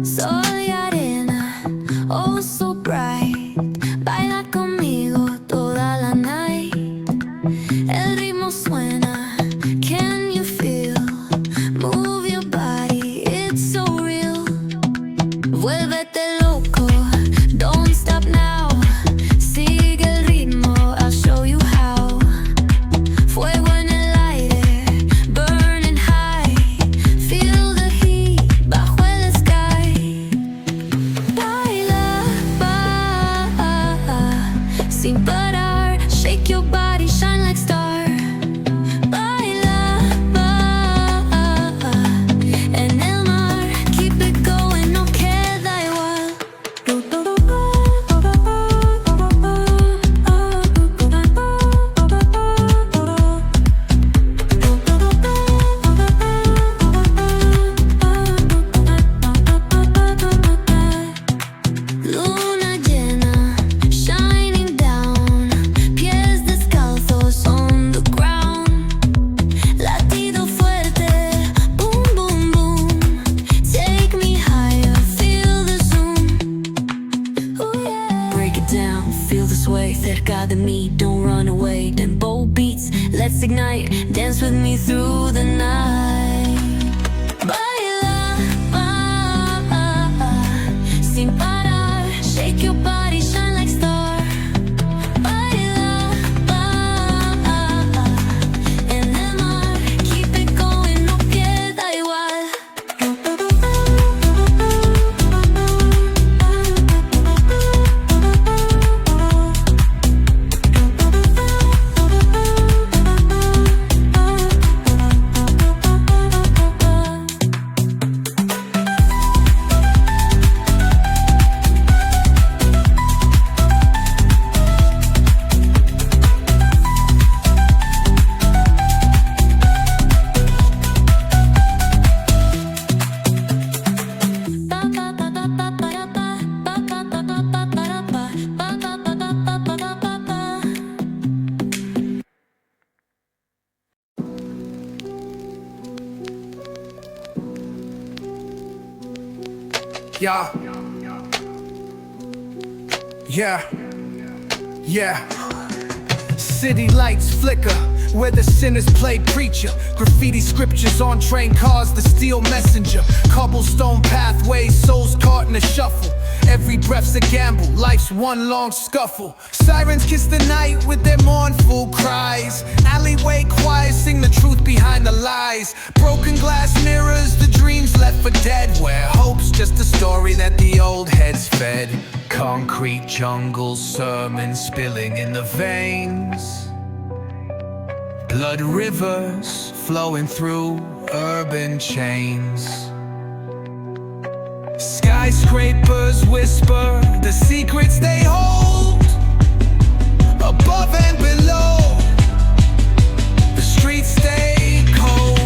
Soy arena, oh so bright. Baila conmigo toda la night. El ritmo suena, can you feel? Move your body, it's so real. Vuélvete loco, don't stop now. Sigue el ritmo, I'll show you how. Fuego en el aire, burning high. Feel the heat bajo el sky. Baila, sin parar. Shake your body, shine like star. Baila, en el mar. Keep it going, no queda igual. Luna llena, shining down. Pies descalzos on the ground. Latido fuerte, boom, boom, boom. Take me higher, feel the zoom. Ooh, yeah. Break it down, feel the sway. Cerca de mí, don't run away. Tempo beats, let's ignite. Dance with me through the night. Baila, sin parar. Shake your body, shine like star. Baila, en el mar. Keep it going, no queda igual. Yeah. Yeah. Yeah. City lights flicker where the sinners play preacher. Graffiti scriptures on train cars, the steel messenger. Cobblestone pathways, souls caught in a shuffle. Every breath's a gamble, life's one long scuffle. Sirens kiss the night with their mournful cries. Alleyway choirs sing the truth behind the lies. Broken glass mirrors, the dreams left for dead. Where hope's just a story that the old heads fed. Concrete jungles, sermons spilling in the veins. Blood rivers flowing through urban chains. Skyscrapers whisper the secrets they hold. Above and below, the streets stay cold.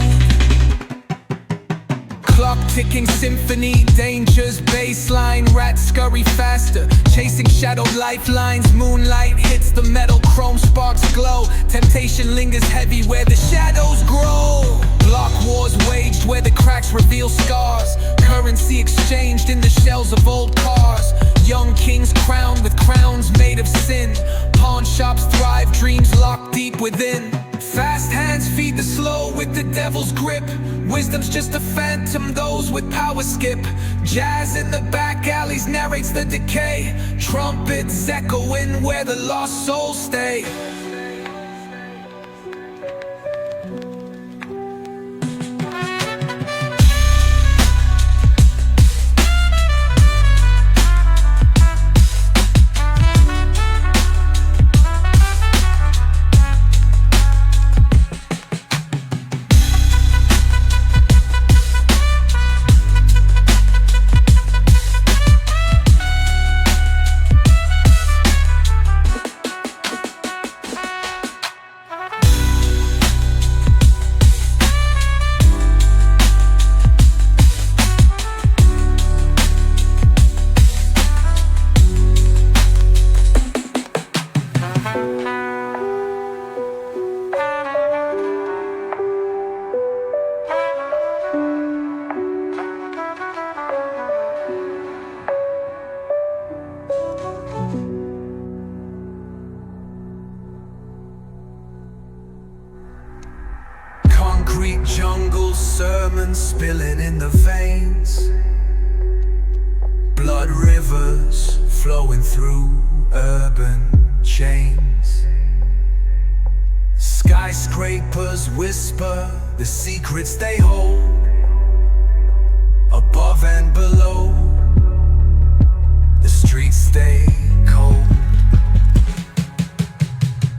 Clock ticking symphony, dangers, baseline. Rats scurry faster, chasing shadowed lifelines. Moonlight hits the metal, chrome sparks glow. Temptation lingers heavy where the shadows grow. Block wars waged where the cracks reveal scars. Currency exchanged in the shells of old cars. Young kings crowned with crowns made of sin. Pawn shops thrive, dreams locked deep within. Fast hands feed the slow with the devil's grip. Wisdom's just a phantom, those with power skip. Jazz in the back alleys narrates the decay. Trumpets echoing where the lost souls stay. Concrete jungle, sermons spilling in the veins. Blood rivers flowing through urban chains. Skyscrapers whisper the secrets they hold. Above and below, the streets stay cold.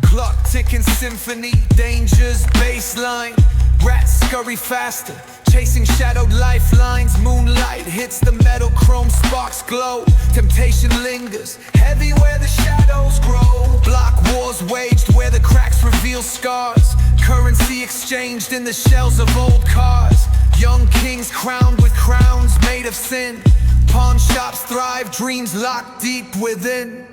Clock ticking symphony, danger's baseline. Rats scurry faster, chasing shadowed lifelines. Moonlight hits the metal, chrome sparks glow. Temptation lingers, heavy where the shadows grow. Block wars waged where the cracks reveal scars. Currency exchanged in the shells of old cars. Young kings crowned with crowns made of sin. Pawn shops thrive, dreams locked deep within.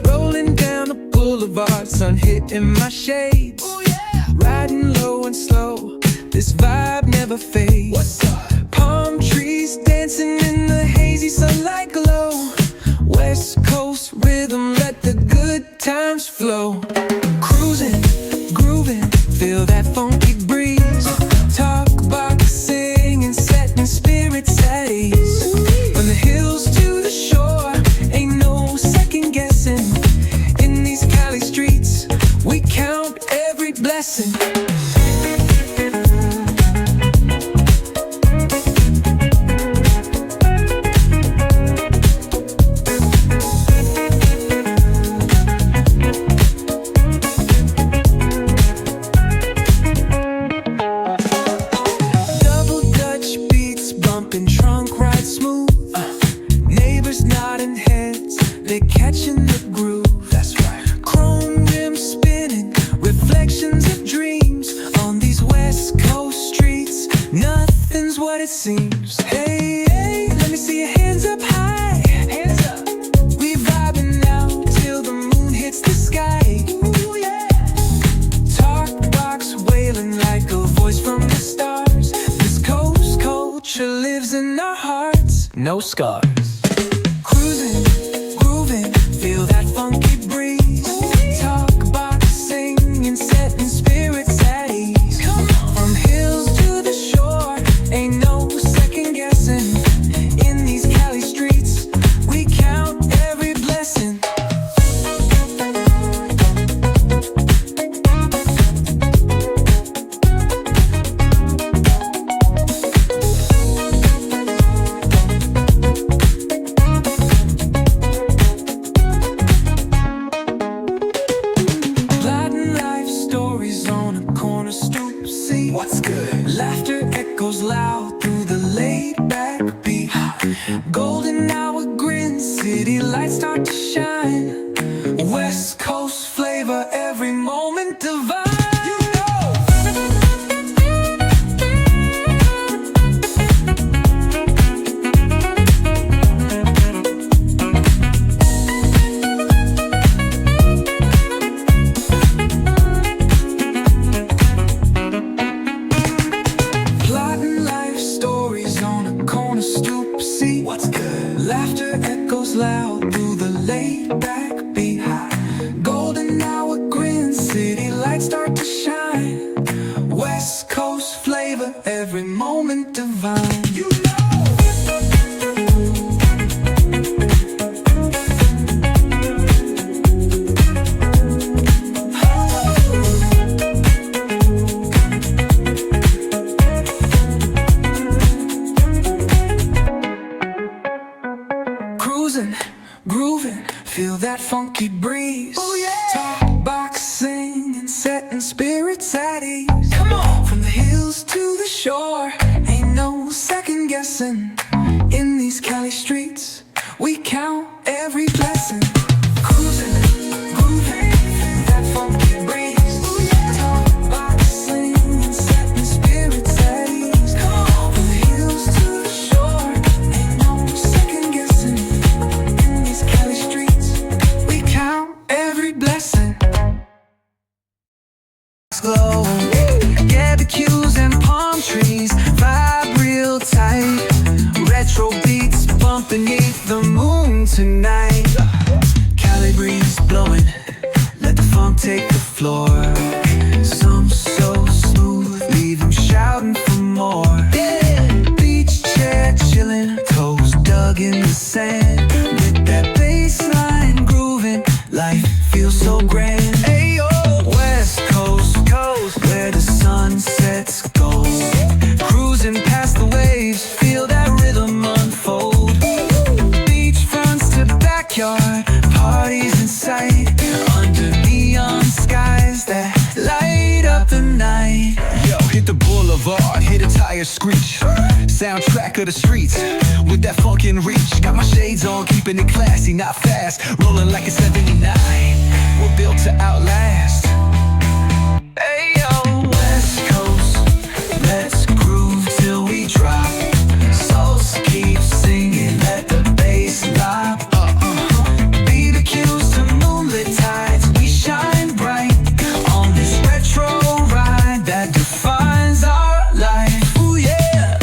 Rolling down the boulevard, sun hitting my shades. Riding low and slow, this vibe never fades. Palm trees dancing in the hazy sunlight glow. West Coast rhythm, let the good times flow. Cruising, grooving, feel that funky breeze. Talk boxing and setting spirits at ease. From the hills to the shore, ain't no second guessing. In these Cali streets, we count every blessing. Catching the groove, that's right. Chrome rims spinning, reflections of dreams. On these West Coast streets, nothing's what it seems. Hey, hey, let me see your hands up high. Hands up. We vibing now till the moon hits the sky. Ooh, yeah. Talk box wailing like a voice from the stars. This coast culture lives in our hearts, no scars. Cruising, feel that funky breeze. Talk boxing and setting spirits at ease. From hills to the shore, ain't no second guessing. In these Cali streets, we count every blessing. What's good? Laughter echoes loud through the laid-back beat. Golden hour grin, city lights start to shine. West Coast flavor, every moment divine. What's good? Laughter echoes loud through the laid-back beat. Golden hour grin, city lights start to shine. West Coast flavor, every moment divine. You grooving, feel that funky breeze. Oh yeah. Talk boxing and setting spirits at ease. Come on. From the hills to the shore, ain't no second guessing. In these Cali streets, we count every blessing. Cruising, grooving, feel that funky breeze. Oh yeah. Talk boxing and setting spirits at ease. Come on. From the hills to the shore, ain't no second guessing. Cali streets, we count every blessing. Glow, barbecues and palm trees, vibrate. tonight. Cali breeze blowing, let the funk take the floor. Some so smooth, leave them shouting for more. Beach chair chilling, toes dug in the sand. With that bass line grooving, life feels so grand. Ayo, West Coast, where the sun sets gold. Cruising past the waves, feel that rhythm unfold. Beachfronts to backyard, parties in sight. Under neon skies that light up the night. Yo, hit the boulevard, hit a tire screech. Soundtrack of the streets, with that funkin' reach. Got my shades on, keeping it classy, not fast. Rolling like a 79, we're built to outlast. Ayo, West Coast, let's groove till we drop. Souls keep singing, let the bass lop. BBQs to moonlit tides, we shine bright on this retro ride that defines our life. Ooh yeah.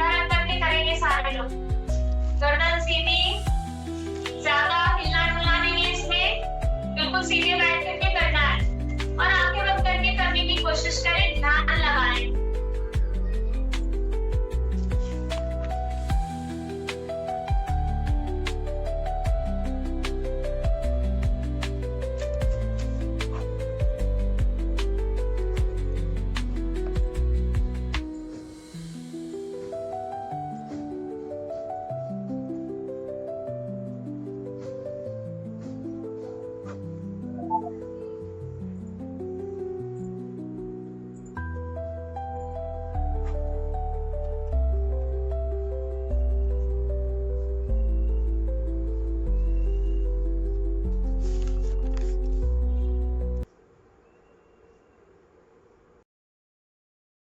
सीधा रखकर के करेंगे सारे लोग। गर्दन सीधी, ज्यादा हिलना डुलना नहीं है इसमें, बिल्कुल सीधे बैठ